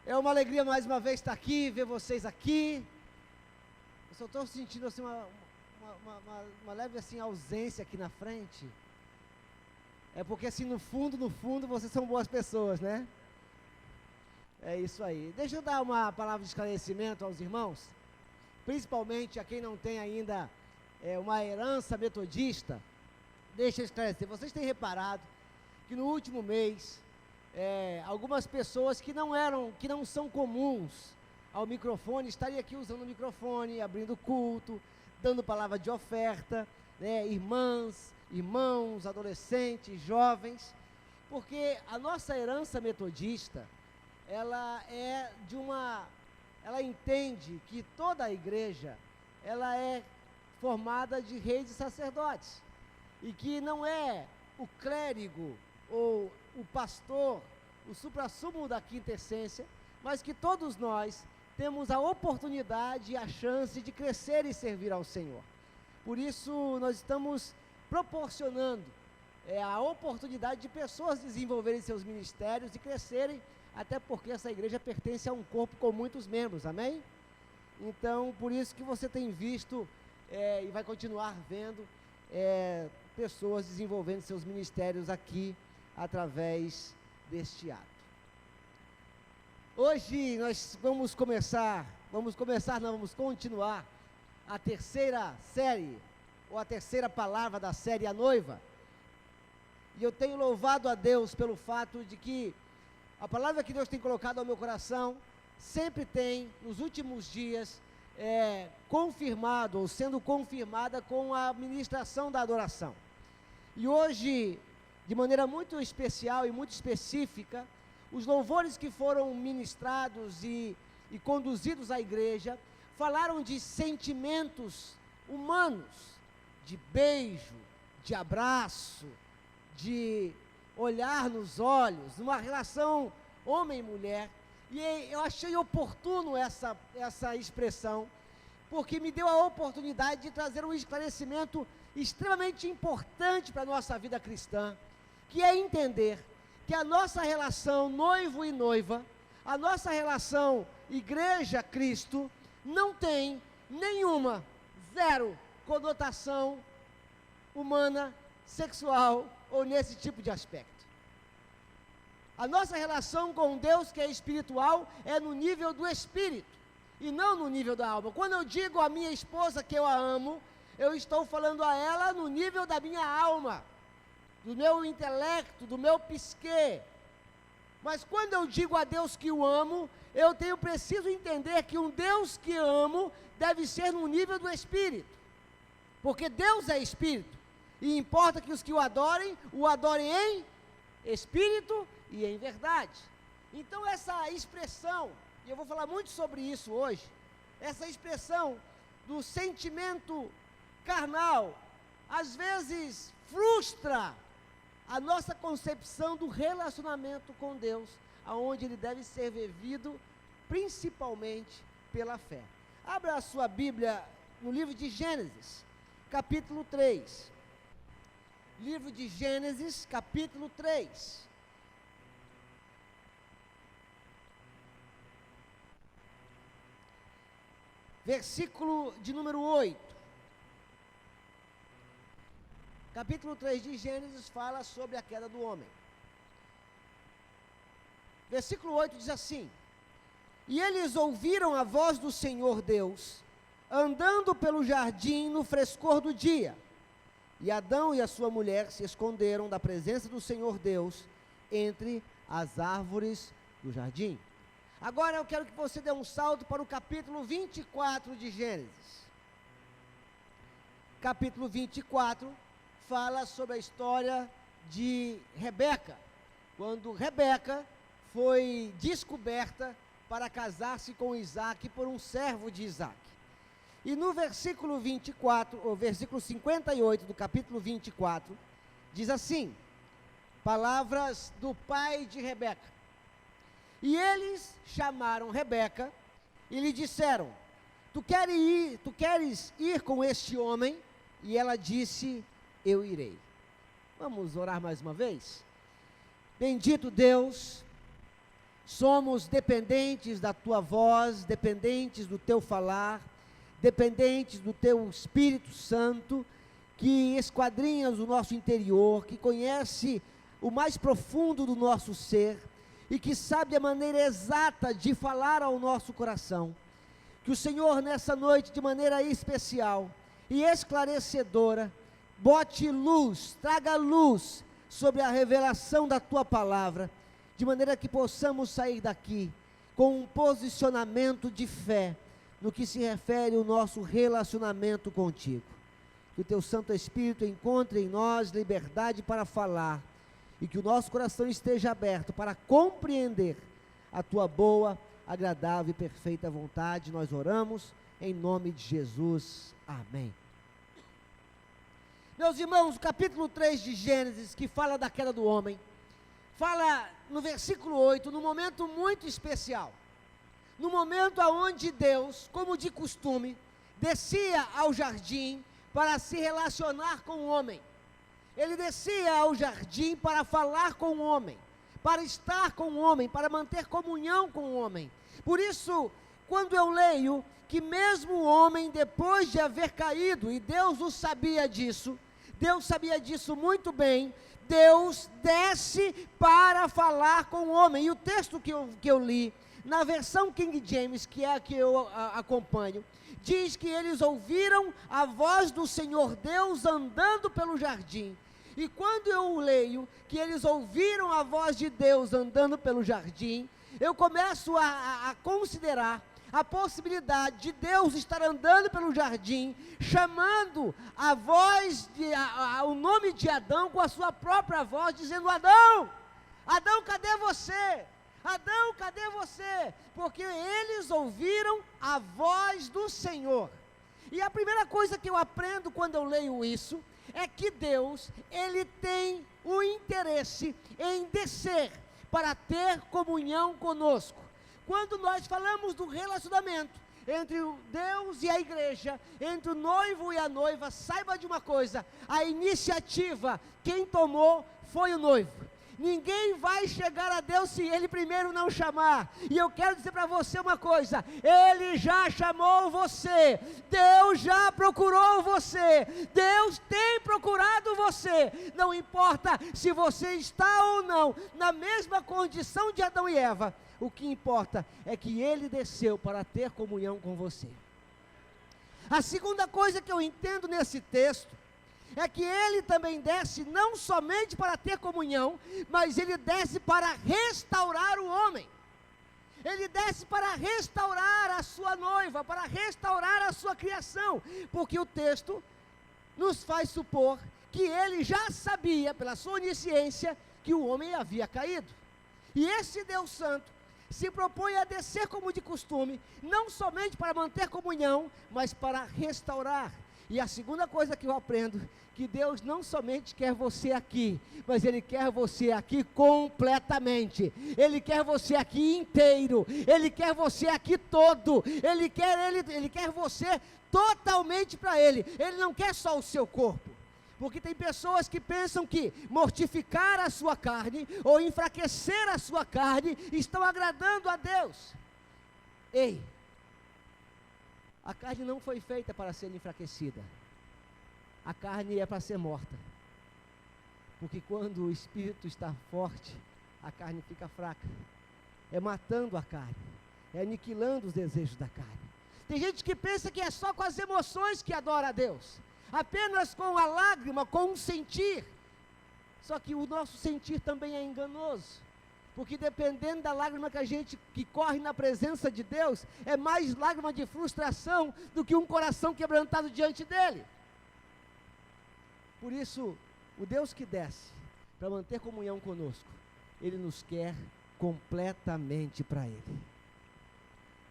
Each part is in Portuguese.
É uma alegria mais uma vez estar aqui, ver vocês aqui. Eu só estou sentindo assim, uma leve assim, ausência aqui na frente. É porque assim, no fundo, vocês são boas pessoas, né? É isso aí. Deixa eu dar uma palavra de esclarecimento aos irmãos, principalmente a quem não tem ainda uma herança metodista. Deixa eu esclarecer. Vocês têm reparado que no último mês, algumas pessoas que não são comuns ao microfone, estariam aqui usando o microfone, abrindo culto, dando palavra de oferta, né? Irmãs, irmãos, adolescentes, jovens, porque a nossa herança metodista, ela entende que toda a igreja, ela é formada de reis e sacerdotes, e que não é o clérigo ou o pastor o suprassumo da quinta essência, mas que todos nós temos a oportunidade e a chance de crescer e servir ao Senhor. Por isso nós estamos proporcionando a oportunidade de pessoas desenvolverem seus ministérios e crescerem, até porque essa igreja pertence a um corpo com muitos membros, amém? Então, por isso que você tem visto e vai continuar vendo pessoas desenvolvendo seus ministérios aqui, através deste ato. Hoje nós vamos continuar a terceira série, ou a terceira palavra da série A Noiva. E eu tenho louvado a Deus pelo fato de que a palavra que Deus tem colocado ao meu coração sempre tem, nos últimos dias, confirmado, ou sendo confirmada com a ministração da adoração. E hoje, de maneira muito especial e muito específica, os louvores que foram ministrados e conduzidos à igreja, falaram de sentimentos humanos, de beijo, de abraço, de olhar nos olhos, numa relação homem e mulher. E eu achei oportuno essa expressão, porque me deu a oportunidade de trazer um esclarecimento extremamente importante para a nossa vida cristã, que é entender que a nossa relação noivo e noiva, a nossa relação igreja-Cristo, não tem nenhuma, zero, conotação humana, sexual ou nesse tipo de aspecto. A nossa relação com Deus, que é espiritual, é no nível do espírito e não no nível da alma. Quando eu digo à minha esposa que eu a amo, eu estou falando a ela no nível da minha alma, do meu intelecto, do meu psique. Mas quando eu digo a Deus que o amo, eu preciso entender que um Deus que amo deve ser no nível do espírito, porque Deus é espírito, e importa que os que o adorem em espírito e em verdade. Então essa expressão, e eu vou falar muito sobre isso hoje, essa expressão do sentimento carnal, às vezes frustra a nossa concepção do relacionamento com Deus, aonde ele deve ser vivido principalmente pela fé. Abra a sua Bíblia no livro de Gênesis, capítulo 3. Livro de Gênesis, capítulo 3. Versículo de número 8. Capítulo 3 de Gênesis fala sobre a queda do homem. Versículo 8 diz assim: E eles ouviram a voz do Senhor Deus, andando pelo jardim no frescor do dia. E Adão e a sua mulher se esconderam da presença do Senhor Deus entre as árvores do jardim. Agora eu quero que você dê um salto para o capítulo 24 de Gênesis. Capítulo 24 fala sobre a história de Rebeca, quando Rebeca foi descoberta para casar-se com Isaac por um servo de Isaac. E no versículo 24, ou versículo 58 do capítulo 24, diz assim, palavras do pai de Rebeca: E eles chamaram Rebeca e lhe disseram: Tu queres ir com este homem? E ela disse: Eu irei. Vamos orar mais uma vez? Bendito Deus, somos dependentes da tua voz, dependentes do teu falar, dependentes do teu Espírito Santo, que esquadrinhas o nosso interior, que conhece o mais profundo do nosso ser e que sabe a maneira exata de falar ao nosso coração. Que o Senhor, nessa noite, de maneira especial e esclarecedora, bote luz, traga luz sobre a revelação da tua palavra, de maneira que possamos sair daqui com um posicionamento de fé no que se refere ao nosso relacionamento contigo. Que o teu Santo Espírito encontre em nós liberdade para falar e que o nosso coração esteja aberto para compreender a tua boa, agradável e perfeita vontade. Nós oramos em nome de Jesus. Amém. Meus irmãos, o capítulo 3 de Gênesis, que fala da queda do homem, fala no versículo 8, num momento muito especial, no momento onde Deus, como de costume, descia ao jardim para se relacionar com o homem. Ele descia ao jardim para falar com o homem, para estar com o homem, para manter comunhão com o homem. Por isso, quando eu leio que mesmo o homem, depois de haver caído, e Deus o sabia disso, Deus sabia disso muito bem, Deus desce para falar com o homem. E o texto que eu li, na versão King James, que é a que eu acompanho, diz que eles ouviram a voz do Senhor Deus andando pelo jardim. E quando eu leio que eles ouviram a voz de Deus andando pelo jardim, eu começo a considerar a possibilidade de Deus estar andando pelo jardim, chamando a voz, o nome de Adão com a sua própria voz, dizendo: Adão, Adão, cadê você? Adão, cadê você? Porque eles ouviram a voz do Senhor. E a primeira coisa que eu aprendo quando eu leio isso, é que Deus, Ele tem o interesse em descer para ter comunhão conosco. Quando nós falamos do relacionamento entre Deus e a igreja, entre o noivo e a noiva, saiba de uma coisa: a iniciativa, quem tomou foi o noivo. Ninguém vai chegar a Deus se Ele primeiro não chamar. E eu quero dizer para você uma coisa: Ele já chamou você, Deus já procurou você, Deus tem procurado você. Não importa se você está ou não na mesma condição de Adão e Eva, o que importa é que Ele desceu para ter comunhão com você. A segunda coisa que eu entendo nesse texto é que Ele também desce não somente para ter comunhão, mas Ele desce para restaurar o homem. Ele desce para restaurar a sua noiva, para restaurar a sua criação, porque o texto nos faz supor que Ele já sabia, pela sua onisciência, que o homem havia caído. E esse Deus Santo se propõe a descer como de costume, não somente para manter comunhão, mas para restaurar. E a segunda coisa que eu aprendo, que Deus não somente quer você aqui, mas Ele quer você aqui completamente. Ele quer você aqui inteiro. Ele quer você aqui todo. Ele quer você totalmente para Ele. Ele não quer só o seu corpo. Porque tem pessoas que pensam que mortificar a sua carne ou enfraquecer a sua carne estão agradando a Deus. Ei! A carne não foi feita para ser enfraquecida. A carne é para ser morta. Porque quando o espírito está forte, a carne fica fraca. É matando a carne. É aniquilando os desejos da carne. Tem gente que pensa que é só com as emoções que adora a Deus. Apenas com a lágrima, com o sentir. Só que o nosso sentir também é enganoso. Porque dependendo da lágrima que corre na presença de Deus, é mais lágrima de frustração do que um coração quebrantado diante dEle. Por isso, o Deus que desce para manter comunhão conosco, Ele nos quer completamente para Ele.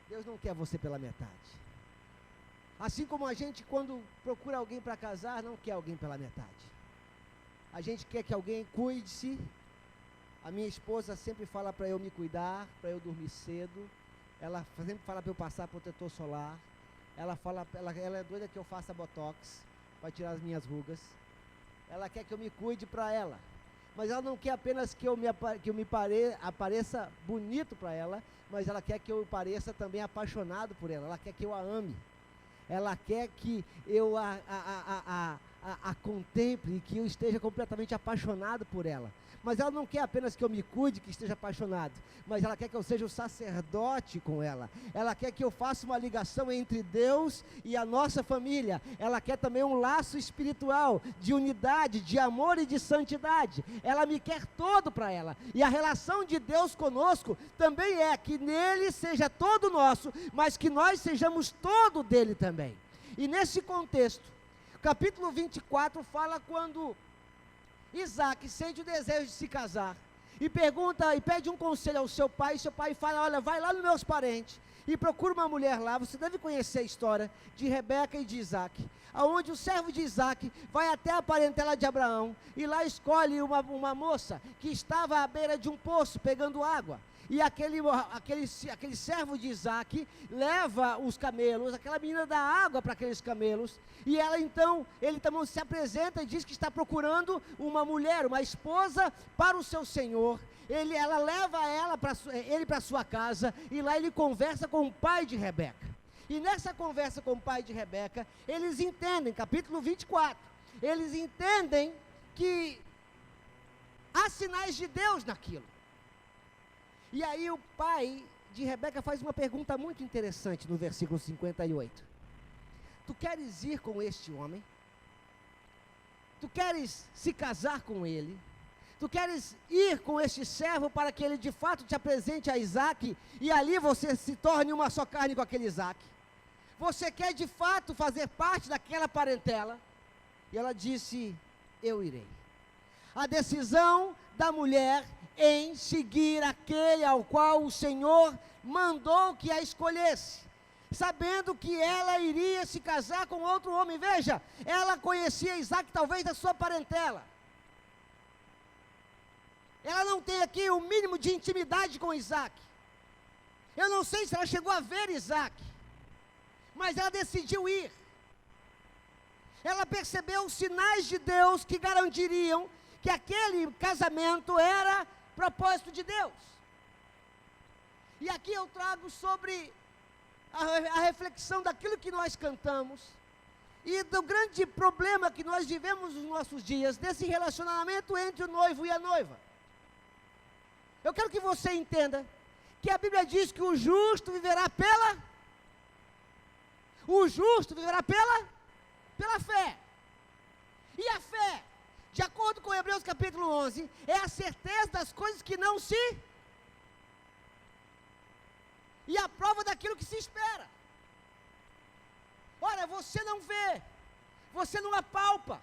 Deus não quer você pela metade. Assim como a gente, quando procura alguém para casar, não quer alguém pela metade. A gente quer que alguém cuide-se. A minha esposa sempre fala para eu me cuidar, para eu dormir cedo. Ela sempre fala para eu passar protetor solar. Ela é doida que eu faça botox para tirar as minhas rugas. Ela quer que eu me cuide para ela. mas ela não quer apenas que eu apareça bonito para ela, mas ela quer que eu pareça também apaixonado por ela. Ela quer que eu a ame. Ela quer que eu a contemple, que eu esteja completamente apaixonado por ela. Mas ela não quer apenas que eu me cuide, que esteja apaixonado, mas ela quer que eu seja o sacerdote com ela. Ela quer que eu faça uma ligação entre Deus e a nossa família. Ela quer também um laço espiritual, de unidade, de amor e de santidade. Ela me quer todo para ela. E a relação de Deus conosco também é que nele seja todo nosso, mas que nós sejamos todo dele também. E nesse contexto, capítulo 24 fala quando Isaac sente o desejo de se casar e pergunta e pede um conselho ao seu pai, e seu pai fala: olha, vai lá nos meus parentes e procura uma mulher lá. Você deve conhecer a história de Rebeca e de Isaac, aonde o servo de Isaac vai até a parentela de Abraão e lá escolhe uma moça que estava à beira de um poço pegando água. E aquele servo de Isaac leva os camelos, aquela menina dá água para aqueles camelos, e ele também se apresenta e diz que está procurando uma mulher, uma esposa para o seu senhor. Ela leva ele para sua casa, e lá ele conversa com o pai de Rebeca. E nessa conversa com o pai de Rebeca, eles entendem, capítulo 24, eles entendem que há sinais de Deus naquilo. E aí o pai de Rebeca faz uma pergunta muito interessante no versículo 58. Tu queres ir com este homem? Tu queres se casar com ele? Tu queres ir com este servo para que ele de fato te apresente a Isaac e ali você se torne uma só carne com aquele Isaac? Você quer de fato fazer parte daquela parentela? E ela disse: eu irei. A decisão da mulher em seguir aquele ao qual o Senhor mandou que a escolhesse, sabendo que ela iria se casar com outro homem. Veja, ela conhecia Isaac talvez da sua parentela. Ela não tem aqui o mínimo de intimidade com Isaac. Eu não sei se ela chegou a ver Isaac, mas ela decidiu ir. Ela percebeu os sinais de Deus que garantiriam que aquele casamento era propósito de Deus. E aqui eu trago sobre a reflexão daquilo que nós cantamos e do grande problema que nós vivemos nos nossos dias, desse relacionamento entre o noivo e a noiva. Eu quero que você entenda que a Bíblia diz que o justo viverá pela fé. E a fé, de acordo com Hebreus capítulo 11, é a certeza das coisas que não se... e a prova daquilo que se espera. Ora, você não vê, você não apalpa,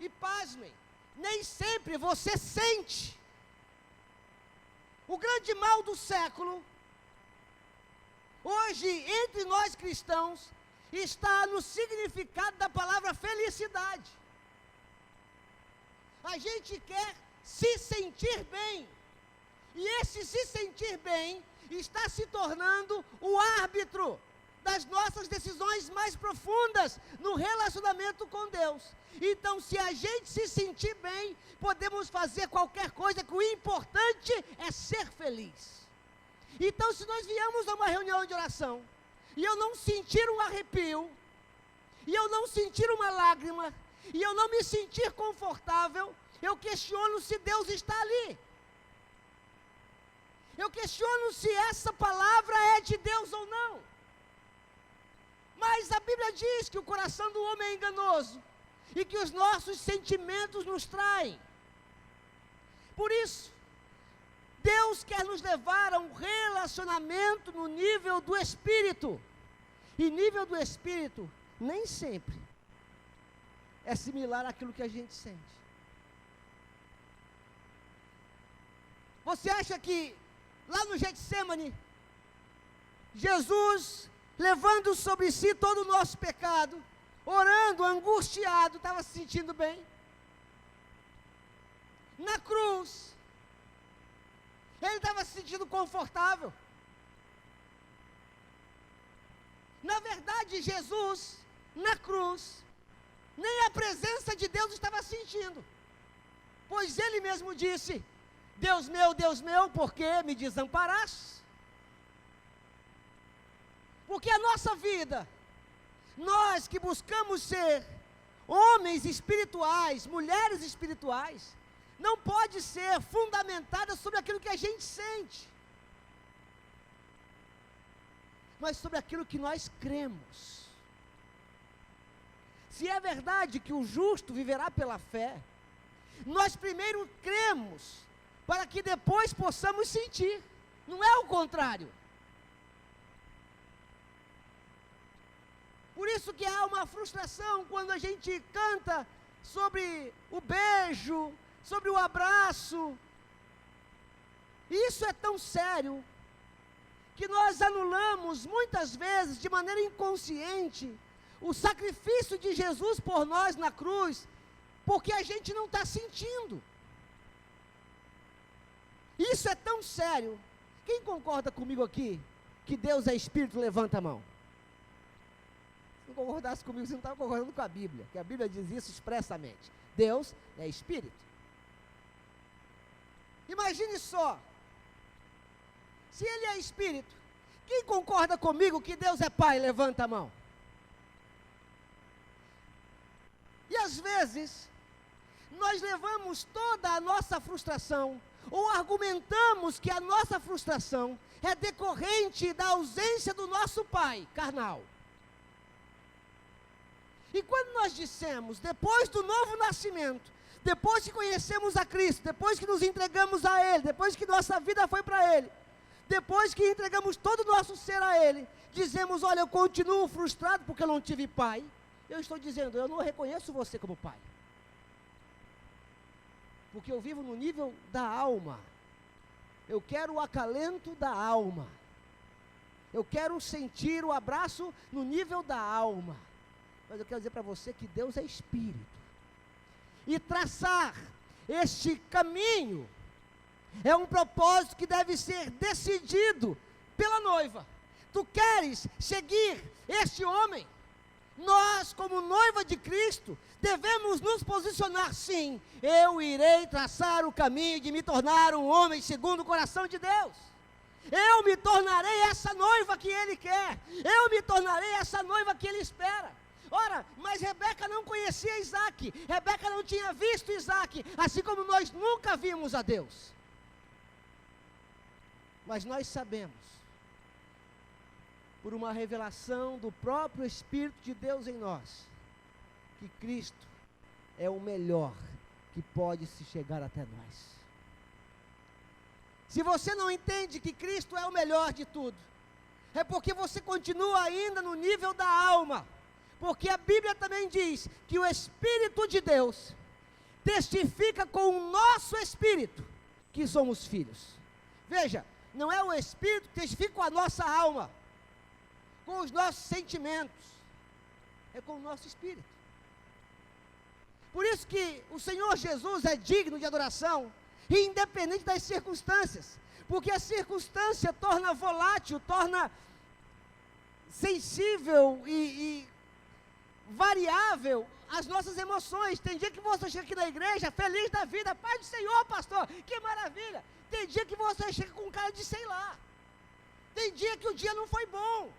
e pasmem, nem sempre você sente. O grande mal do século, hoje, entre nós cristãos, está no significado da palavra felicidade. A gente quer se sentir bem, e esse se sentir bem está se tornando o árbitro das nossas decisões mais profundas no relacionamento com Deus. Então, se a gente se sentir bem, podemos fazer qualquer coisa, que o importante é ser feliz. Então, se nós viemos a uma reunião de oração, e eu não sentir um arrepio, e eu não sentir uma lágrima, e eu não me sentir confortável, eu questiono se Deus está ali. Eu questiono se essa palavra é de Deus ou não. Mas a Bíblia diz que o coração do homem é enganoso e que os nossos sentimentos nos traem. Por isso, Deus quer nos levar a um relacionamento no nível do Espírito. E nível do Espírito nem sempre é similar àquilo que a gente sente. Você acha que lá no Getsemane, Jesus, levando sobre si todo o nosso pecado, orando, angustiado, estava se sentindo bem? Na cruz, ele estava se sentindo confortável. Na verdade, Jesus, na cruz, nem a presença de Deus estava sentindo. Pois ele mesmo disse: Deus meu, por que me desamparaste? Porque a nossa vida, nós que buscamos ser homens espirituais, mulheres espirituais, não pode ser fundamentada sobre aquilo que a gente sente, mas sobre aquilo que nós cremos. Se é verdade que o justo viverá pela fé, nós primeiro cremos, para que depois possamos sentir, não é o contrário. Por isso que há uma frustração quando a gente canta sobre o beijo, sobre o abraço. Isso é tão sério, que nós anulamos muitas vezes, de maneira inconsciente, o sacrifício de Jesus por nós na cruz, porque a gente não está sentindo. Isso é tão sério. Quem concorda comigo aqui, que Deus é Espírito, levanta a mão. Se não concordasse comigo, você não estava concordando com a Bíblia, que a Bíblia diz isso expressamente. Deus é Espírito. Imagine só, se Ele é Espírito, quem concorda comigo que Deus é Pai, levanta a mão. E às vezes, nós levamos toda a nossa frustração, ou argumentamos que a nossa frustração é decorrente da ausência do nosso Pai carnal. E quando nós dissemos, depois do novo nascimento, depois que conhecemos a Cristo, depois que nos entregamos a Ele, depois que nossa vida foi para Ele, depois que entregamos todo o nosso ser a Ele, dizemos: olha, eu continuo frustrado porque eu não tive pai. Eu estou dizendo, eu não reconheço você como pai, porque eu vivo no nível da alma. Eu quero o acalento da alma, eu quero sentir o abraço no nível da alma. Mas eu quero dizer para você que Deus é Espírito, e traçar este caminho é um propósito que deve ser decidido pela noiva. Tu queres seguir este homem? Nós, como noiva de Cristo, devemos nos posicionar: sim, eu irei traçar o caminho de me tornar um homem segundo o coração de Deus. Eu me tornarei essa noiva que Ele quer, eu me tornarei essa noiva que Ele espera. Ora, mas Rebeca não conhecia Isaac, Rebeca não tinha visto Isaac, assim como nós nunca vimos a Deus. Mas nós sabemos, por uma revelação do próprio Espírito de Deus em nós, que Cristo é o melhor que pode se chegar até nós. Se você não entende que Cristo é o melhor de tudo, é porque você continua ainda no nível da alma, porque a Bíblia também diz que o Espírito de Deus testifica com o nosso espírito que somos filhos. Veja, não é o Espírito que testifica com a nossa alma, com os nossos sentimentos, é com o nosso espírito. Por isso que o Senhor Jesus é digno de adoração, independente das circunstâncias, porque a circunstância torna volátil, torna sensível e variável as nossas emoções. Tem dia que você chega aqui na igreja feliz da vida, paz do Senhor, pastor, que maravilha. Tem dia que você chega com cara de sei lá. Tem dia que o dia não foi bom.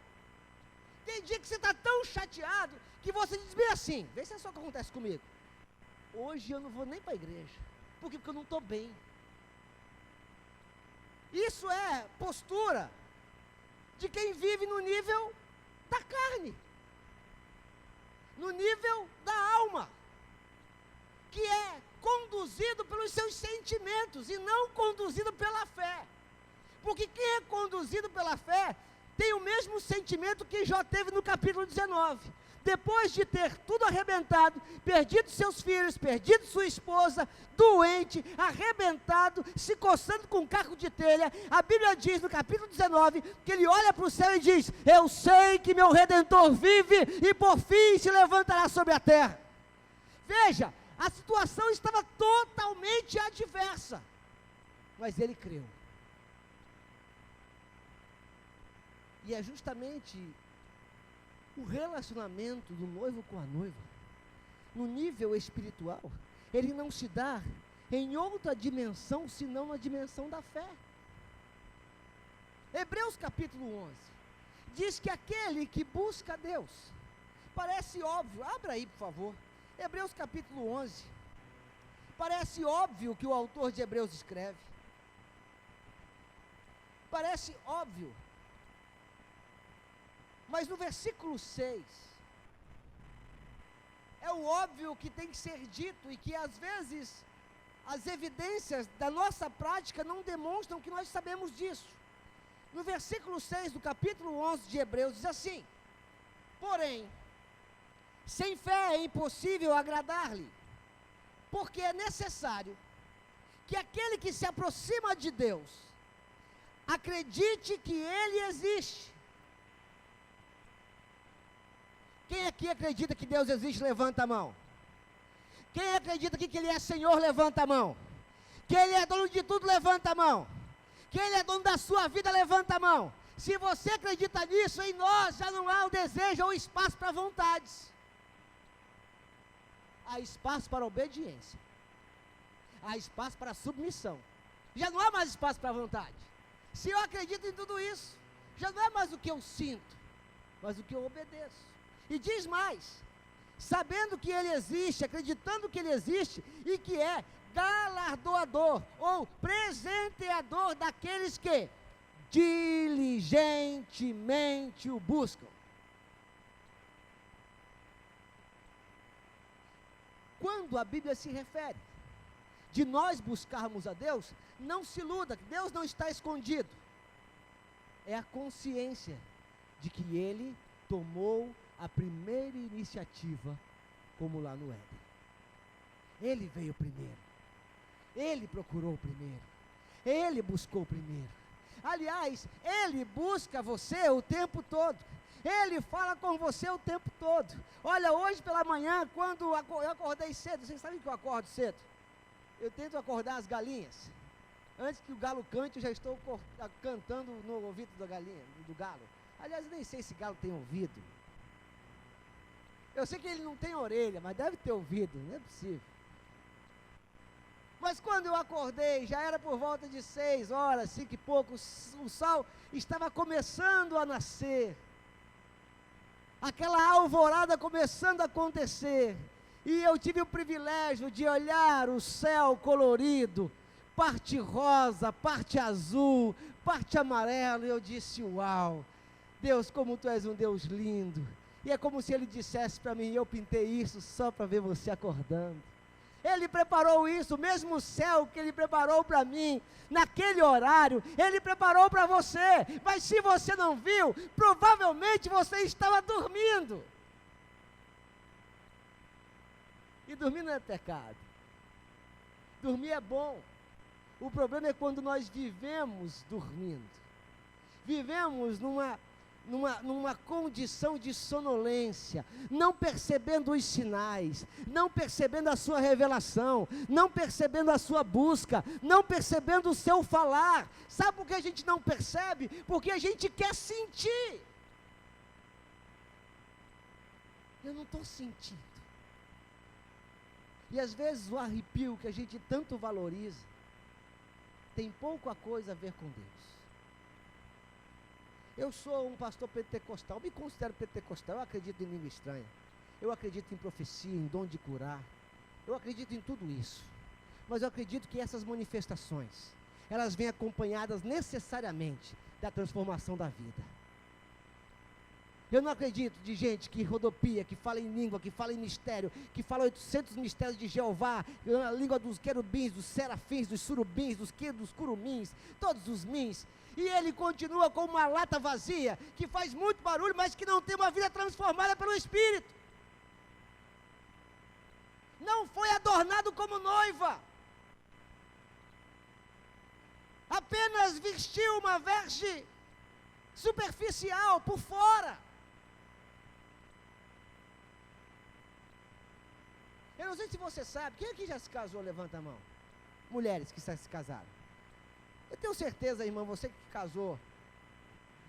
Tem dia que você está tão chateado que você diz bem assim: vê se é só o que acontece comigo, hoje eu não vou nem para a igreja. Por quê? Porque eu não estou bem. Isso é postura de quem vive no nível da carne, no nível da alma, que é conduzido pelos seus sentimentos e não conduzido pela fé. Porque quem é conduzido pela fé tem o mesmo sentimento que Jó teve no capítulo 19. Depois de ter tudo arrebentado, perdido seus filhos, perdido sua esposa, doente, arrebentado, se coçando com um caco de telha, a Bíblia diz no capítulo 19, que ele olha para o céu e diz: eu sei que meu Redentor vive e por fim se levantará sobre a terra. Veja, a situação estava totalmente adversa, mas ele creu. E é justamente o relacionamento do noivo com a noiva, no nível espiritual, ele não se dá em outra dimensão, senão na dimensão da fé. Hebreus capítulo 11, diz que aquele que busca Deus, parece óbvio, abra aí por favor, Hebreus capítulo 11, parece óbvio que o autor de Hebreus escreve, parece óbvio, mas no versículo 6, é o óbvio que tem que ser dito e que às vezes as evidências da nossa prática não demonstram que nós sabemos disso. No versículo 6 do capítulo 11 de Hebreus diz assim: porém, sem fé é impossível agradar-lhe, porque é necessário que aquele que se aproxima de Deus acredite que Ele existe. Quem aqui acredita que Deus existe, levanta a mão. Quem acredita que Ele é Senhor, levanta a mão. Que Ele é dono de tudo, levanta a mão. Que Ele é dono da sua vida, levanta a mão. Se você acredita nisso, em nós já não há o desejo ou espaço para vontades. Há espaço para obediência. Há espaço para submissão. Já não há mais espaço para vontade. Se eu acredito em tudo isso, já não é mais o que eu sinto, mas o que eu obedeço. E diz mais, sabendo que Ele existe, acreditando que Ele existe e que é galardoador ou presenteador daqueles que diligentemente o buscam. Quando a Bíblia se refere de nós buscarmos a Deus, não se iluda, que Deus não está escondido. É a consciência de que Ele tomou a primeira iniciativa, como lá no Éden. Ele veio primeiro. Ele procurou primeiro. Ele buscou primeiro. Aliás, Ele busca você o tempo todo. Ele fala com você o tempo todo. Olha, hoje pela manhã, quando eu acordei cedo, vocês sabem que eu acordo cedo? Eu tento acordar as galinhas. Antes que o galo cante, eu já estou cantando no ouvido da galinha, do galo. Aliás, eu nem sei se galo tem ouvido. Eu sei que ele não tem orelha, mas deve ter ouvido, não é possível. Mas quando eu acordei, já era por volta de 6 horas, 5 e pouco, o sol estava começando a nascer. Aquela alvorada começando a acontecer. E eu tive o privilégio de olhar o céu colorido, parte rosa, parte azul, parte amarela, e eu disse: uau, Deus, como Tu és um Deus lindo. E é como se Ele dissesse para mim: eu pintei isso só para ver você acordando. Ele preparou isso, o mesmo céu que Ele preparou para mim, naquele horário, Ele preparou para você. Mas se você não viu, provavelmente você estava dormindo. E dormir não é pecado. Dormir é bom. O problema é quando nós vivemos dormindo. Vivemos numa condição de sonolência, não percebendo os sinais, não percebendo a sua revelação, não percebendo a sua busca, não percebendo o seu falar. Sabe por que a gente não percebe? Porque a gente quer sentir. Eu não estou sentindo. E às vezes o arrepio que a gente tanto valoriza tem pouca coisa a ver com Deus. Eu sou um pastor pentecostal, me considero pentecostal, eu acredito em língua estranha, eu acredito em profecia, em dom de curar, eu acredito em tudo isso, mas eu acredito que essas manifestações, elas vêm acompanhadas necessariamente da transformação da vida. Eu não acredito de gente que rodopia, que fala em língua, que fala em mistério, que fala 800 mistérios de Jeová, a língua dos querubins, dos serafins, dos surubins, dos curumins, todos os mins, e ele continua com uma lata vazia, que faz muito barulho, mas que não tem uma vida transformada pelo Espírito. Não foi adornado como noiva. Apenas vestiu uma veste superficial, por fora. Eu não sei se você sabe, quem aqui já se casou, levanta a mão. Mulheres que se casaram. Eu tenho certeza, irmã, você que casou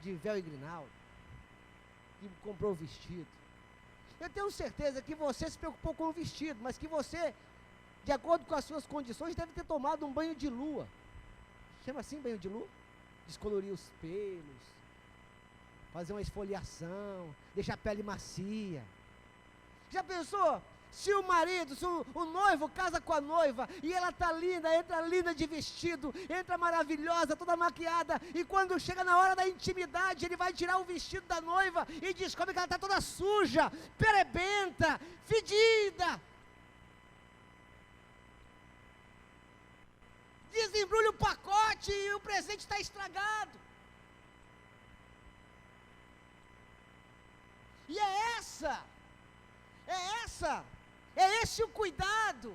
de véu e grinalda, que comprou o vestido. Eu tenho certeza que você se preocupou com o vestido, mas que você de acordo com as suas condições, deve ter tomado um banho de lua. Chama assim banho de lua? Descolorir os pelos, fazer uma esfoliação, deixar a pele macia. Já pensou? Se o marido, se o noivo casa com a noiva, e ela está linda, entra linda de vestido, entra maravilhosa, toda maquiada, e quando chega na hora da intimidade, ele vai tirar o vestido da noiva, e descobre que ela está toda suja, perebenta, fedida. Desembrulha o pacote e o presente está estragado. E é esse o cuidado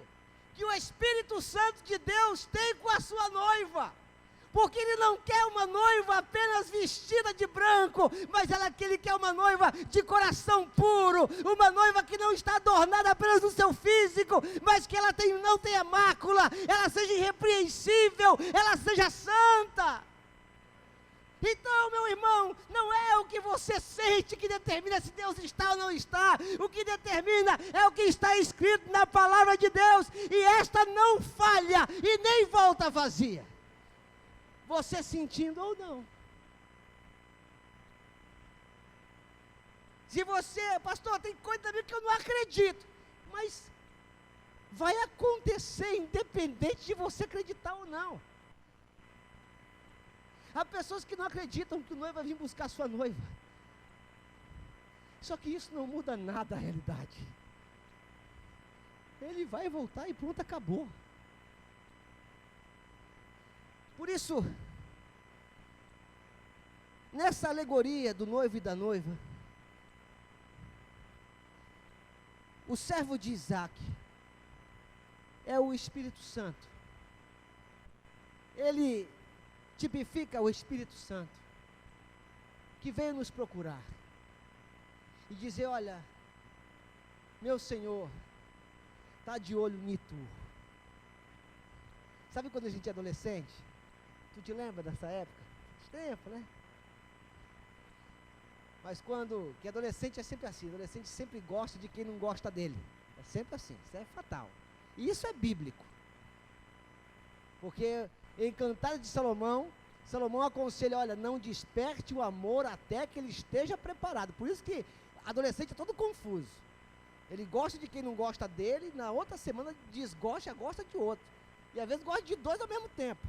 que o Espírito Santo de Deus tem com a sua noiva. Porque Ele não quer uma noiva apenas vestida de branco, mas Ele quer uma noiva de coração puro, uma noiva que não está adornada apenas no seu físico, mas que ela não tenha mácula, ela seja irrepreensível, ela seja santa. Então, meu irmão, não é o que você sente que determina se Deus está ou não está. O que determina é o que está escrito na palavra de Deus. E esta não falha e nem volta vazia. Você sentindo ou não. Se você, pastor, tem coisa também que eu não acredito. Mas vai acontecer independente de você acreditar ou não. Há pessoas que não acreditam que o noivo vai vir buscar sua noiva. Só que isso não muda nada a realidade. Ele vai voltar e pronto, acabou. Por isso, nessa alegoria do noivo e da noiva, o servo de Isaac é o Espírito Santo. Ele tipifica o Espírito Santo, que veio nos procurar e dizer: olha, meu Senhor está de olho em tu. Sabe quando a gente é adolescente? Tu te lembra dessa época? Tempo, né? Mas que adolescente é sempre assim, adolescente sempre gosta de quem não gosta dele. É sempre assim, isso é fatal. E isso é bíblico. Porque em Cantares de Salomão aconselha: olha, não desperte o amor até que ele esteja preparado. Por isso que adolescente é todo confuso. Ele gosta de quem não gosta dele, na outra semana desgosta, gosta de outro. E às vezes gosta de dois ao mesmo tempo.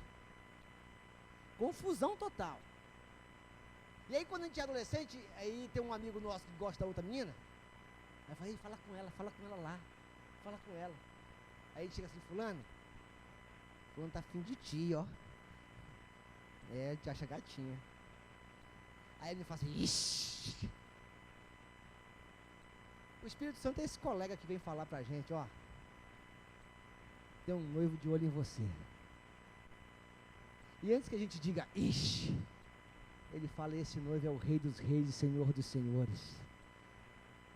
Confusão total. E aí quando a gente é adolescente, aí tem um amigo nosso que gosta da outra menina, aí fala: fala com ela lá, fala com ela. Aí a gente chega assim: fulano tá afim de ti, ó. Te acha gatinha. Aí ele fala assim: ixi. O Espírito Santo é esse colega que vem falar pra gente: ó, tem um noivo de olho em você. E antes que a gente diga ixi, ele fala: esse noivo é o Rei dos Reis e Senhor dos Senhores.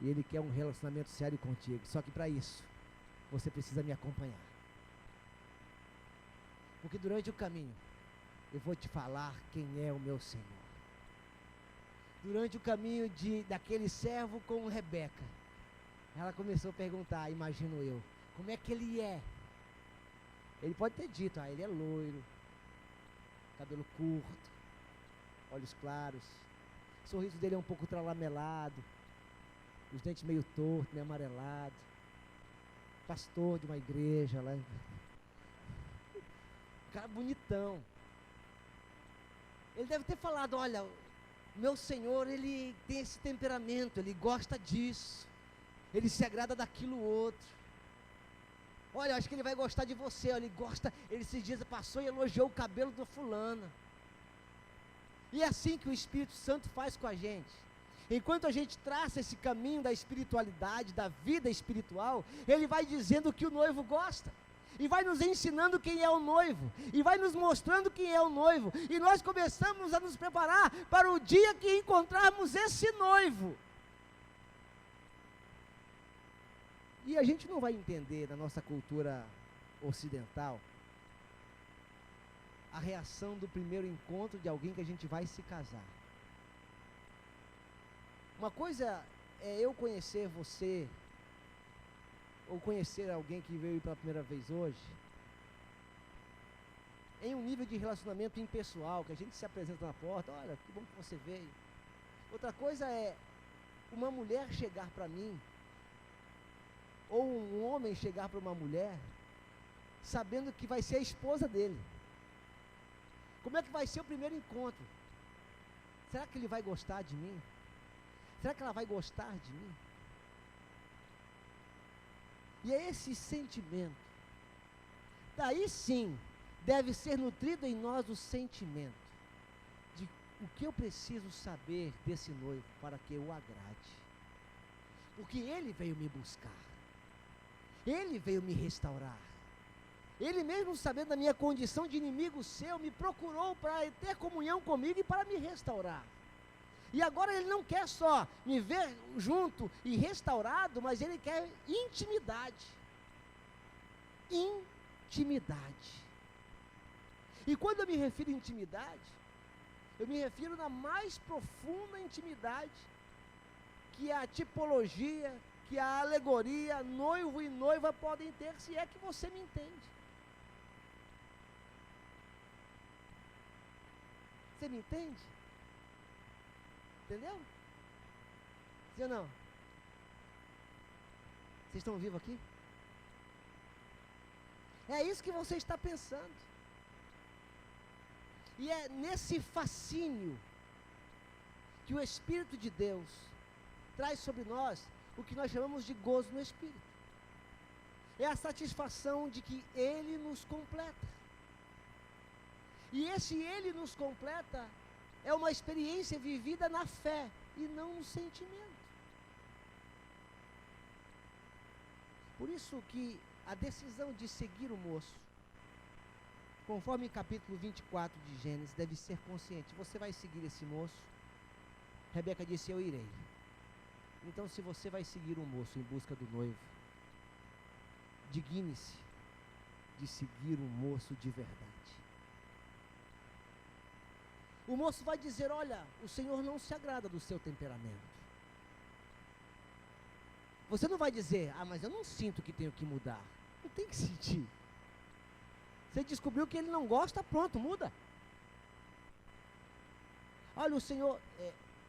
E ele quer um relacionamento sério contigo. Só que para isso, você precisa me acompanhar. Porque durante o caminho, eu vou te falar quem é o meu Senhor. Durante o caminho daquele servo com Rebeca, ela começou a perguntar, imagino eu, como é que ele é? Ele pode ter dito: ele é loiro, cabelo curto, olhos claros, o sorriso dele é um pouco tralamelado, os dentes meio tortos, meio amarelado, pastor de uma igreja lá, cara bonitão. Ele deve ter falado: olha, meu Senhor, ele tem esse temperamento, ele gosta disso, ele se agrada daquilo outro. Olha, eu acho que ele vai gostar de você, ele gosta, ele esses dias passou e elogiou o cabelo do fulano. E é assim que o Espírito Santo faz com a gente. Enquanto a gente traça esse caminho da espiritualidade, da vida espiritual, ele vai dizendo o que o noivo gosta. E vai nos ensinando quem é o noivo, e vai nos mostrando quem é o noivo, e nós começamos a nos preparar para o dia que encontrarmos esse noivo. E a gente não vai entender na nossa cultura ocidental a reação do primeiro encontro de alguém que a gente vai se casar. Uma coisa é eu conhecer você ou conhecer alguém que veio pela primeira vez hoje, em um nível de relacionamento impessoal, que a gente se apresenta na porta, olha, que bom que você veio. Outra coisa é uma mulher chegar para mim, ou um homem chegar para uma mulher, sabendo que vai ser a esposa dele. Como é que vai ser o primeiro encontro? Será que ele vai gostar de mim? Será que ela vai gostar de mim? E é esse sentimento, daí sim, deve ser nutrido em nós o sentimento de o que eu preciso saber desse noivo para que eu agrade. Porque ele veio me buscar, ele veio me restaurar, ele mesmo sabendo da minha condição de inimigo seu, me procurou para ter comunhão comigo e para me restaurar. E agora ele não quer só me ver junto e restaurado, mas ele quer intimidade. Intimidade. E quando eu me refiro a intimidade, eu me refiro na mais profunda intimidade, que a tipologia, que a alegoria, noivo e noiva podem ter, se é que você me entende. Você me entende? Entendeu? Sim ou não? Vocês estão vivos aqui? É isso que você está pensando. E é nesse fascínio que o Espírito de Deus traz sobre nós o que nós chamamos de gozo no Espírito. É a satisfação de que Ele nos completa. E esse Ele nos completa é uma experiência vivida na fé e não no sentimento. Por isso que a decisão de seguir o moço, conforme capítulo 24 de Gênesis, deve ser consciente. Você vai seguir esse moço? Rebeca disse, eu irei. Então, se você vai seguir o moço em busca do noivo, digne-se de seguir o moço de verdade. O moço vai dizer, olha, o Senhor não se agrada do seu temperamento. Você não vai dizer, mas eu não sinto que tenho que mudar. Não tem que sentir. Você descobriu que ele não gosta, pronto, muda. Olha, o Senhor,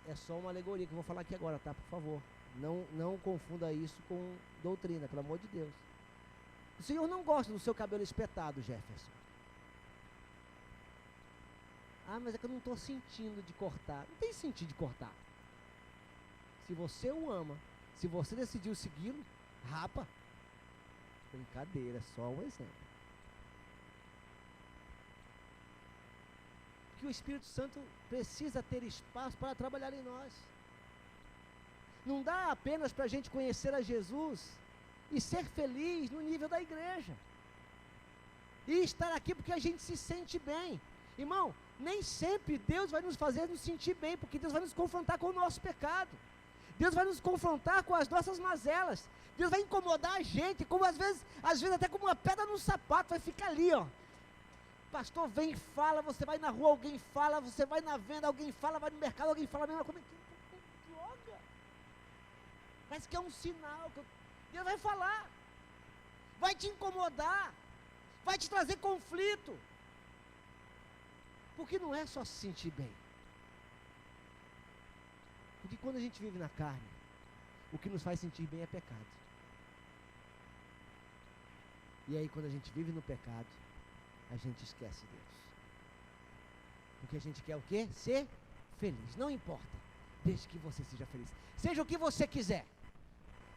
é só uma alegoria que eu vou falar aqui agora, tá? Por favor, não confunda isso com doutrina, pelo amor de Deus. O Senhor não gosta do seu cabelo espetado, Jefferson. Mas é que eu não estou sentindo de cortar. Não tem sentido de cortar. Se você o ama, se você decidiu segui-lo, rapa. Brincadeira, só um exemplo. Que o Espírito Santo precisa ter espaço para trabalhar em nós. Não dá apenas para a gente conhecer a Jesus e ser feliz no nível da igreja. E estar aqui porque a gente se sente bem. Irmão, nem sempre Deus vai nos fazer nos sentir bem, porque Deus vai nos confrontar com o nosso pecado. Deus vai nos confrontar com as nossas mazelas. Deus vai incomodar a gente, como às vezes até como uma pedra no sapato, vai ficar ali, ó. Pastor vem e fala, você vai na rua, alguém fala, você vai na venda, alguém fala, vai no mercado, alguém fala a mesma coisa. Que droga! Parece que é um sinal. Deus vai falar, vai te incomodar, vai te trazer conflito. Porque não é só se sentir bem. Porque quando a gente vive na carne, o que nos faz sentir bem é pecado. E aí quando a gente vive no pecado, a gente esquece Deus. Porque a gente quer o quê? Ser feliz. Não importa, desde que você seja feliz. Seja o que você quiser.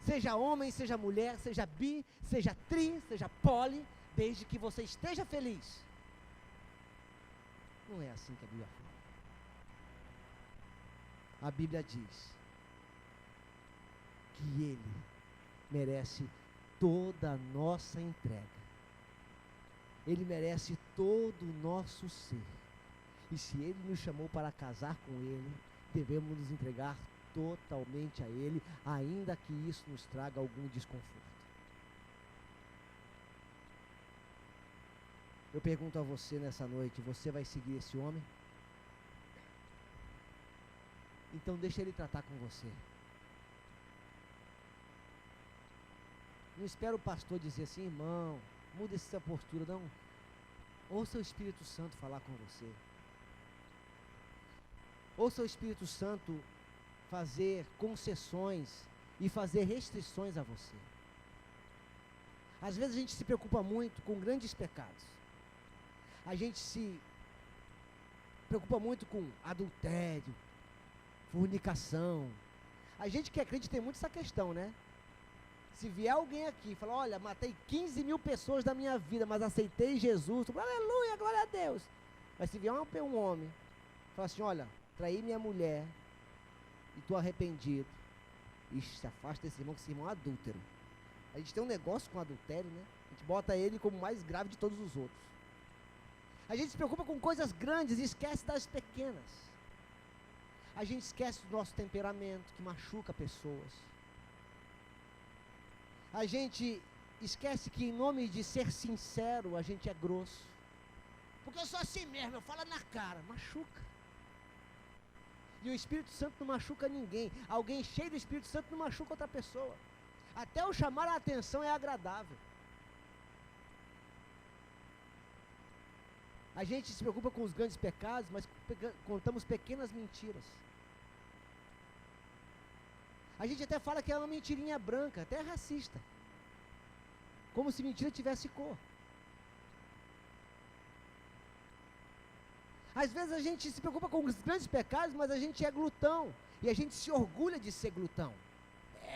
Seja homem, seja mulher, seja bi, seja tri, seja poli, desde que você esteja feliz. Não é assim que a Bíblia fala. A Bíblia diz que Ele merece toda a nossa entrega. Ele merece todo o nosso ser. E se Ele nos chamou para casar com Ele, devemos nos entregar totalmente a Ele, ainda que isso nos traga algum desconforto. Eu pergunto a você nessa noite, você vai seguir esse homem? Então deixa ele tratar com você. Não espera o pastor dizer assim, irmão, muda essa postura, não. Ouça o Espírito Santo falar com você. Ouça o Espírito Santo fazer concessões e fazer restrições a você. Às vezes a gente se preocupa muito com grandes pecados. A gente se preocupa muito com adultério, fornicação. A gente que é crente tem muito essa questão, né? Se vier alguém aqui e falar, olha, matei 15 mil pessoas da minha vida, mas aceitei Jesus, aleluia, glória a Deus. Mas se vier um homem, fala assim, olha, traí minha mulher e estou arrependido. Ixi, se afasta desse irmão, que esse irmão é adúltero. A gente tem um negócio com adultério, né? A gente bota ele como o mais grave de todos os outros. A gente se preocupa com coisas grandes e esquece das pequenas. A gente esquece do nosso temperamento, que machuca pessoas. A gente esquece que em nome de ser sincero, a gente é grosso. Porque eu sou assim mesmo, eu falo na cara, machuca. E o Espírito Santo não machuca ninguém. Alguém cheio do Espírito Santo não machuca outra pessoa. Até o chamar a atenção é agradável. A gente se preocupa com os grandes pecados, mas contamos pequenas mentiras. A gente até fala que é uma mentirinha branca, até racista. Como se mentira tivesse cor. Às vezes a gente se preocupa com os grandes pecados, mas a gente é glutão. E a gente se orgulha de ser glutão.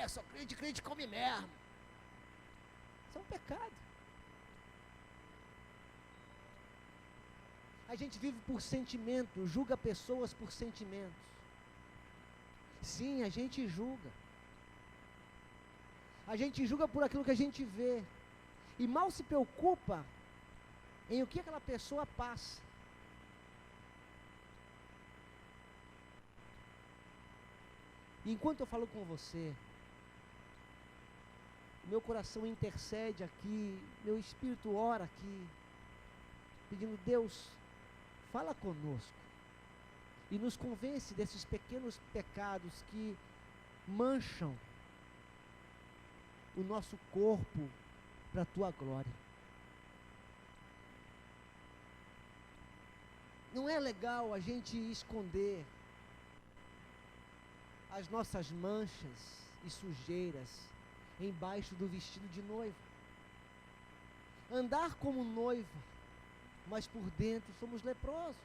Sou crente come mesmo. Isso é um pecado. A gente vive por sentimento, julga pessoas por sentimentos. Sim, a gente julga. A gente julga por aquilo que a gente vê. E mal se preocupa em o que aquela pessoa passa. E enquanto eu falo com você, meu coração intercede aqui, meu espírito ora aqui, pedindo, Deus, fala conosco e nos convence desses pequenos pecados que mancham o nosso corpo para a tua glória. Não é legal a gente esconder as nossas manchas e sujeiras embaixo do vestido de noiva. Andar como noiva, mas por dentro somos leprosos.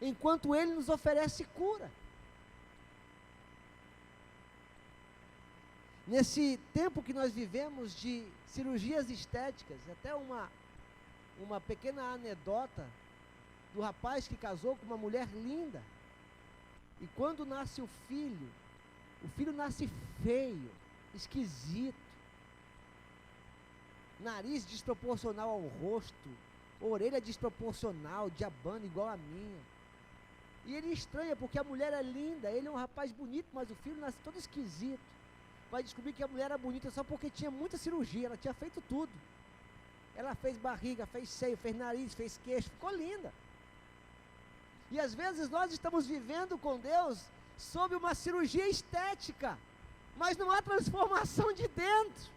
Enquanto Ele nos oferece cura. Nesse tempo que nós vivemos de cirurgias estéticas, até uma pequena anedota do rapaz que casou com uma mulher linda. E quando nasce o filho nasce feio, esquisito, nariz desproporcional ao rosto, orelha desproporcional, diabano igual a minha. E ele estranha porque a mulher é linda, ele é um rapaz bonito, mas o filho nasce todo esquisito. Vai descobrir que a mulher era bonita só porque tinha muita cirurgia, ela tinha feito tudo. Ela fez barriga, fez seio, fez nariz, fez queixo, ficou linda. E às vezes nós estamos vivendo com Deus sob uma cirurgia estética, mas não há transformação de dentro.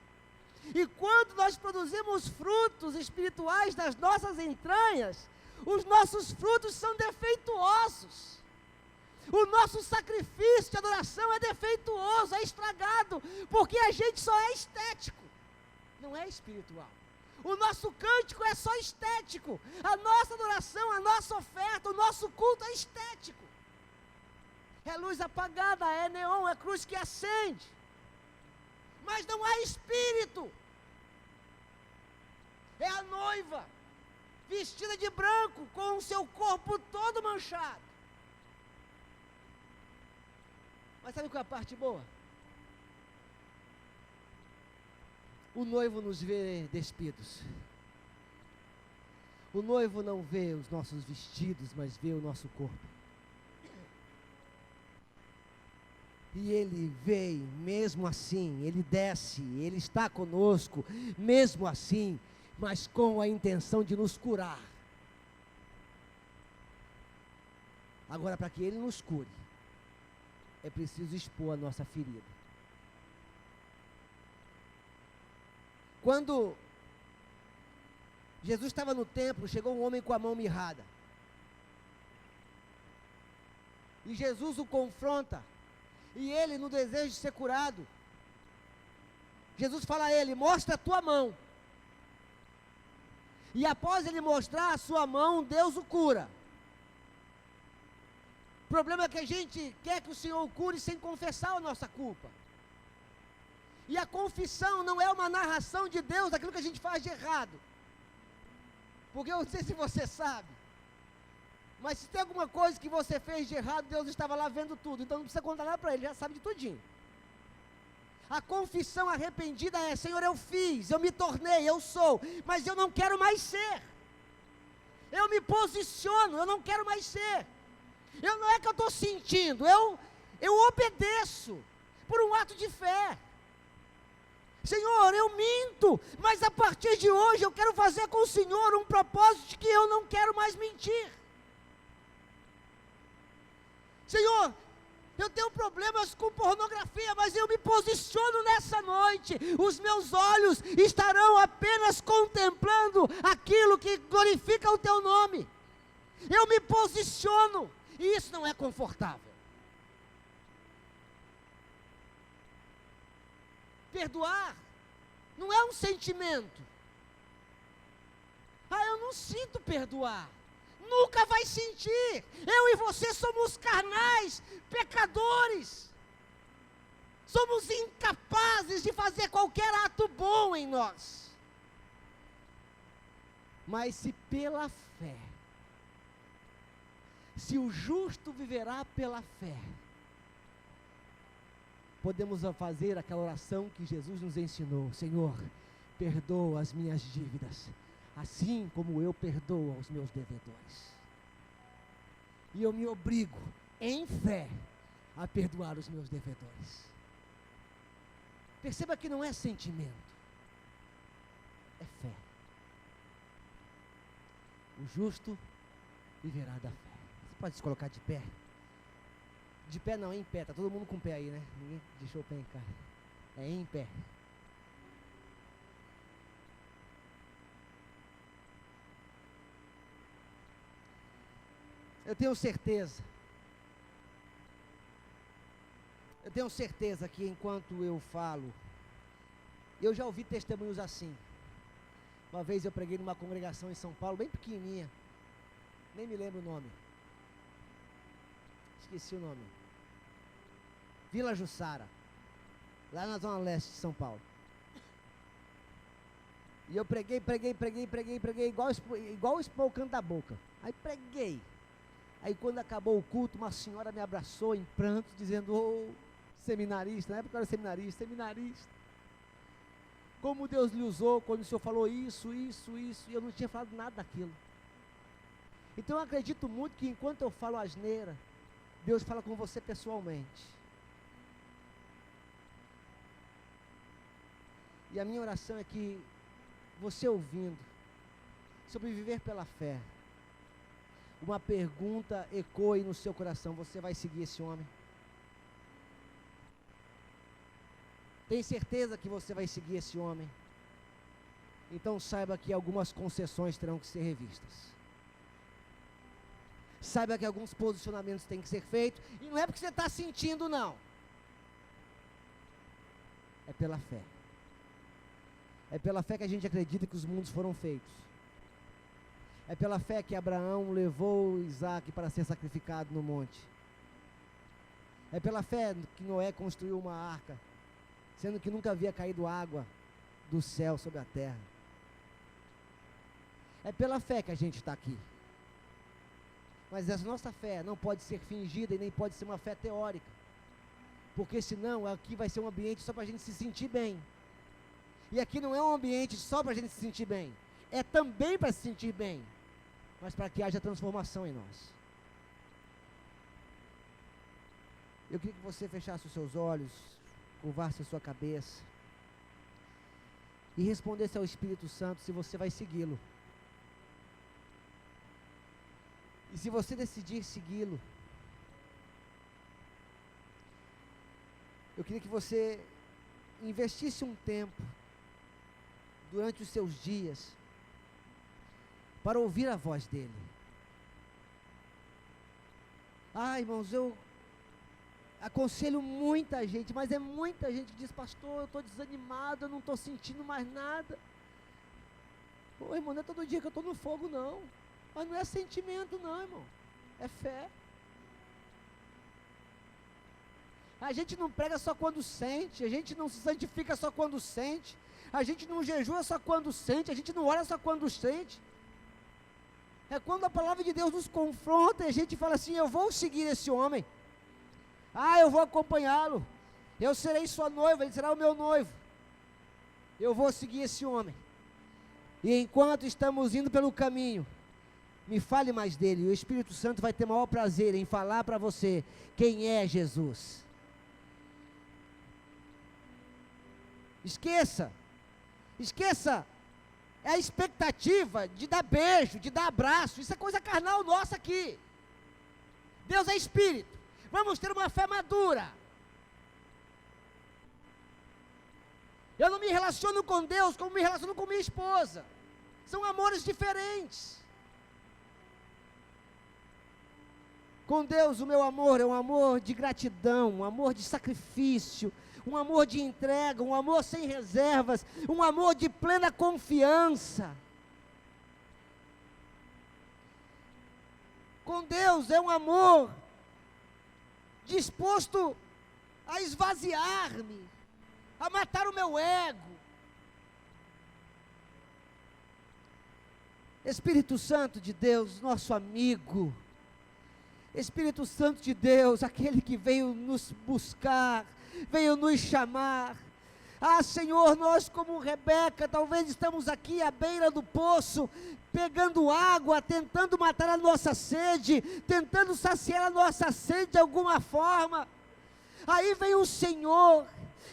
E quando nós produzimos frutos espirituais das nossas entranhas, os nossos frutos são defeituosos. O nosso sacrifício de adoração é defeituoso, é estragado, porque a gente só é estético, não é espiritual. O nosso cântico é só estético, a nossa adoração, a nossa oferta, o nosso culto é estético. É luz apagada, é neon, é cruz que acende. Mas não há espírito. É a noiva, vestida de branco, com o seu corpo todo manchado. Mas sabe qual é a parte boa? O noivo nos vê despidos. O noivo não vê os nossos vestidos, mas vê o nosso corpo. E Ele vem, mesmo assim, Ele desce, Ele está conosco, mesmo assim, mas com a intenção de nos curar. Agora, para que Ele nos cure, é preciso expor a nossa ferida. Quando Jesus estava no templo, chegou um homem com a mão mirrada. E Jesus o confronta. E ele, no desejo de ser curado, Jesus fala a ele: mostra a tua mão. E após ele mostrar a sua mão, Deus o cura. O problema é que a gente quer que o Senhor o cure sem confessar a nossa culpa. E a confissão não é uma narração de Deus daquilo que a gente faz de errado. Porque eu não sei se você sabe, mas se tem alguma coisa que você fez de errado, Deus estava lá vendo tudo. Então não precisa contar nada para Ele, já sabe de tudinho. A confissão arrependida é: Senhor, eu fiz, eu me tornei, eu sou, mas eu não quero mais ser. Eu me posiciono, eu não quero mais ser. Não é que eu estou sentindo, eu obedeço por um ato de fé. Senhor, eu minto, mas a partir de hoje eu quero fazer com o Senhor um propósito de que eu não quero mais mentir. Senhor, eu tenho problemas com pornografia, mas eu me posiciono nessa noite. Os meus olhos estarão apenas contemplando aquilo que glorifica o teu nome. Eu me posiciono, e isso não é confortável. Perdoar não é um sentimento. Eu não sinto perdoar. Nunca vai sentir. Eu e você somos carnais, pecadores. Somos incapazes de fazer qualquer ato bom em nós. Mas se pela fé, se o justo viverá pela fé, podemos fazer aquela oração que Jesus nos ensinou: Senhor, perdoa as minhas dívidas, assim como eu perdoo aos meus devedores. E eu me obrigo, em fé, a perdoar os meus devedores. Perceba que não é sentimento, é fé. O justo viverá da fé. Você pode se colocar de pé? De pé não, em pé, está todo mundo com o pé aí, né? Ninguém deixou o pé em cá. É em pé. Eu tenho certeza que enquanto eu falo, eu já ouvi testemunhos assim. Uma vez eu preguei numa congregação em São Paulo, bem pequenininha, nem me lembro o nome. Esqueci o nome. Vila Jussara, lá na zona leste de São Paulo. E eu preguei, igual o canto da boca. Aí preguei. Aí quando acabou o culto, uma senhora me abraçou em prantos, dizendo: ô, seminarista, na época eu era seminarista, como Deus lhe usou quando o senhor falou isso, e eu não tinha falado nada daquilo. Então eu acredito muito que enquanto eu falo asneira, Deus fala com você pessoalmente. E a minha oração é que você ouvindo sobre viver pela fé, uma pergunta ecoe no seu coração: você vai seguir esse homem? Tem certeza que você vai seguir esse homem? Então saiba que algumas concessões terão que ser revistas. Saiba que alguns posicionamentos têm que ser feitos, e não é porque você está sentindo, não. É pela fé. É pela fé que a gente acredita que os mundos foram feitos. É pela fé que Abraão levou Isaac para ser sacrificado no monte. É pela fé que Noé construiu uma arca, sendo que nunca havia caído água do céu sobre a terra. É pela fé que a gente está aqui. Mas essa nossa fé não pode ser fingida e nem pode ser uma fé teórica. Porque senão aqui vai ser um ambiente só para a gente se sentir bem. E aqui não é um ambiente só para a gente se sentir bem. É também para se sentir bem, mas para que haja transformação em nós. Eu queria que você fechasse os seus olhos, curvasse a sua cabeça e respondesse ao Espírito Santo se você vai segui-lo. E se você decidir segui-lo, eu queria que você investisse um tempo durante os seus dias, para ouvir a voz dele. Irmãos, eu aconselho muita gente, mas é muita gente que diz: pastor, eu estou desanimado, eu não estou sentindo mais nada. Pô, irmão, não é todo dia que eu estou no fogo, não. Mas não é sentimento, não, irmão. É fé. A gente não prega só quando sente, a gente não se santifica só quando sente, a gente não jejua só quando sente, a gente não ora só quando sente. É quando a palavra de Deus nos confronta e a gente fala assim: eu vou seguir esse homem, eu vou acompanhá-lo, eu serei sua noiva, ele será o meu noivo, eu vou seguir esse homem. E enquanto estamos indo pelo caminho, me fale mais dele, e o Espírito Santo vai ter maior prazer em falar para você quem é Jesus. Esqueça a expectativa de dar beijo, de dar abraço. Isso é coisa carnal nossa aqui. Deus é Espírito. Vamos ter uma fé madura. Eu não me relaciono com Deus como me relaciono com minha esposa. São amores diferentes. Com Deus o meu amor é um amor de gratidão, um amor de sacrifício, um amor de entrega, um amor sem reservas, um amor de plena confiança. Com Deus é um amor disposto a esvaziar-me, a matar o meu ego. Espírito Santo de Deus, nosso amigo, Espírito Santo de Deus, aquele que veio nos buscar, veio nos chamar. Senhor, nós como Rebeca, talvez estamos aqui à beira do poço, pegando água, tentando matar a nossa sede, tentando saciar a nossa sede de alguma forma. Aí vem o Senhor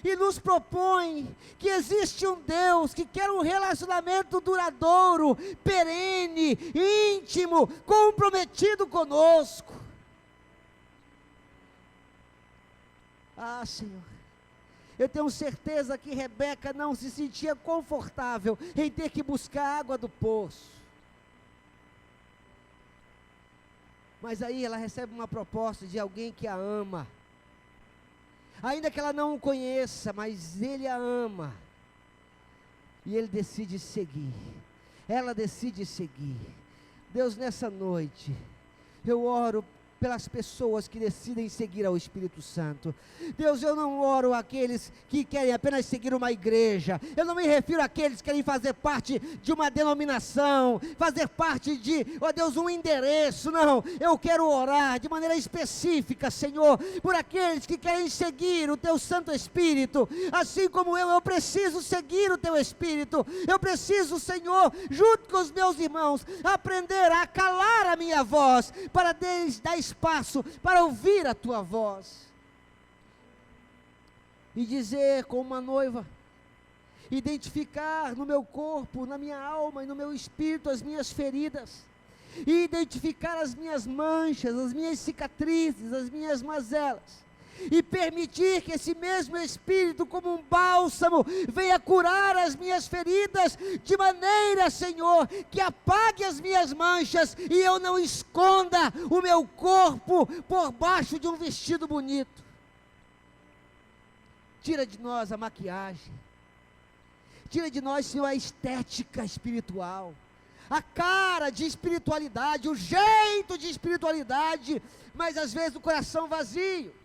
e nos propõe que existe um Deus que quer um relacionamento duradouro, perene, íntimo, comprometido conosco. Senhor, eu tenho certeza que Rebeca não se sentia confortável em ter que buscar água do poço. Mas aí ela recebe uma proposta de alguém que a ama. Ainda que ela não o conheça, mas ele a ama. E ele decide seguir. Ela decide seguir. Deus, nessa noite, eu oro pelas pessoas que decidem seguir ao Espírito Santo. Deus, eu não oro aqueles que querem apenas seguir uma igreja, eu não me refiro àqueles que querem fazer parte de uma denominação, fazer parte de, Deus, um endereço, não, eu quero orar de maneira específica, Senhor, por aqueles que querem seguir o Teu Santo Espírito, assim como eu preciso seguir o Teu Espírito, eu preciso, Senhor, junto com os meus irmãos, aprender a calar a minha voz, para dar espaço para ouvir a Tua voz, e dizer como uma noiva, identificar no meu corpo, na minha alma e no meu espírito as minhas feridas, e identificar as minhas manchas, as minhas cicatrizes, as minhas mazelas, e permitir que esse mesmo Espírito, como um bálsamo, venha curar as minhas feridas, de maneira, Senhor, que apague as minhas manchas, e eu não esconda o meu corpo por baixo de um vestido bonito. Tira de nós a maquiagem, tira de nós, Senhor, a estética espiritual, a cara de espiritualidade, o jeito de espiritualidade, mas às vezes o coração vazio.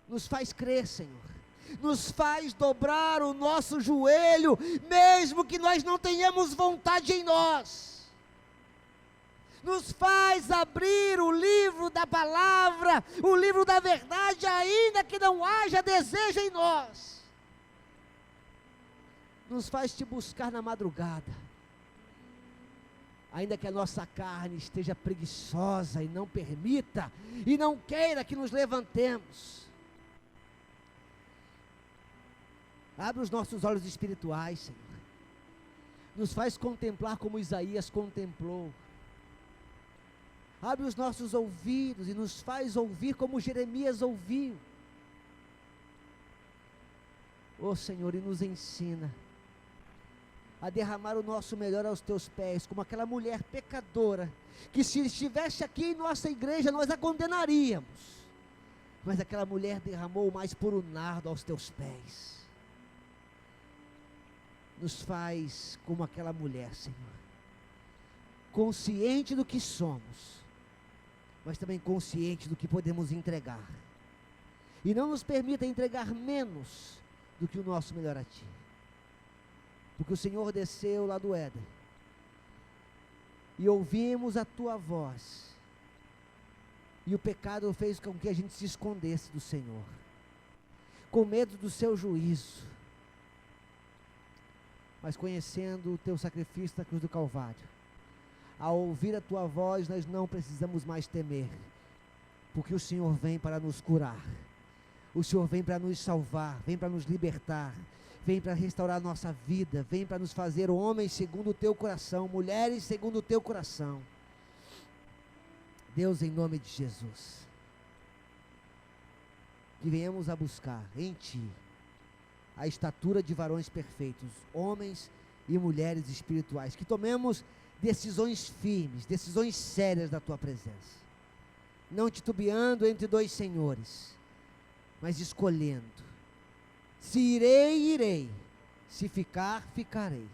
Nos faz crer, Senhor, nos faz dobrar o nosso joelho, mesmo que nós não tenhamos vontade em nós, nos faz abrir o livro da palavra, o livro da verdade, ainda que não haja desejo em nós, nos faz te buscar na madrugada, ainda que a nossa carne esteja preguiçosa e não permita, e não queira que nos levantemos. Abre os nossos olhos espirituais, Senhor, nos faz contemplar como Isaías contemplou, abre os nossos ouvidos e nos faz ouvir como Jeremias ouviu, Ó Senhor, e nos ensina a derramar o nosso melhor aos teus pés, como aquela mulher pecadora, que se estivesse aqui em nossa igreja, nós a condenaríamos, mas aquela mulher derramou o mais puro nardo aos teus pés. Nos faz como aquela mulher, Senhor, consciente do que somos, mas também consciente do que podemos entregar, e não nos permita entregar menos do que o nosso melhor a Ti, porque o Senhor desceu lá do Éden, e ouvimos a Tua voz, e o pecado fez com que a gente se escondesse do Senhor, com medo do Seu juízo, mas conhecendo o Teu sacrifício na cruz do Calvário, ao ouvir a Tua voz, nós não precisamos mais temer, porque o Senhor vem para nos curar, o Senhor vem para nos salvar, vem para nos libertar, vem para restaurar a nossa vida, vem para nos fazer homens segundo o Teu coração, mulheres segundo o Teu coração. Deus, em nome de Jesus, que venhamos a buscar em Ti a estatura de varões perfeitos, homens e mulheres espirituais, que tomemos decisões firmes, decisões sérias da Tua presença, não titubeando entre dois senhores, mas escolhendo, se irei, irei, se ficar, ficarei,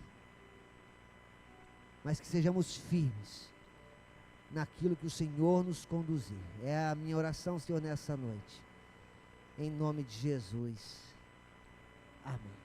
mas que sejamos firmes naquilo que o Senhor nos conduzir. É a minha oração, Senhor, nessa noite, em nome de Jesus, amém.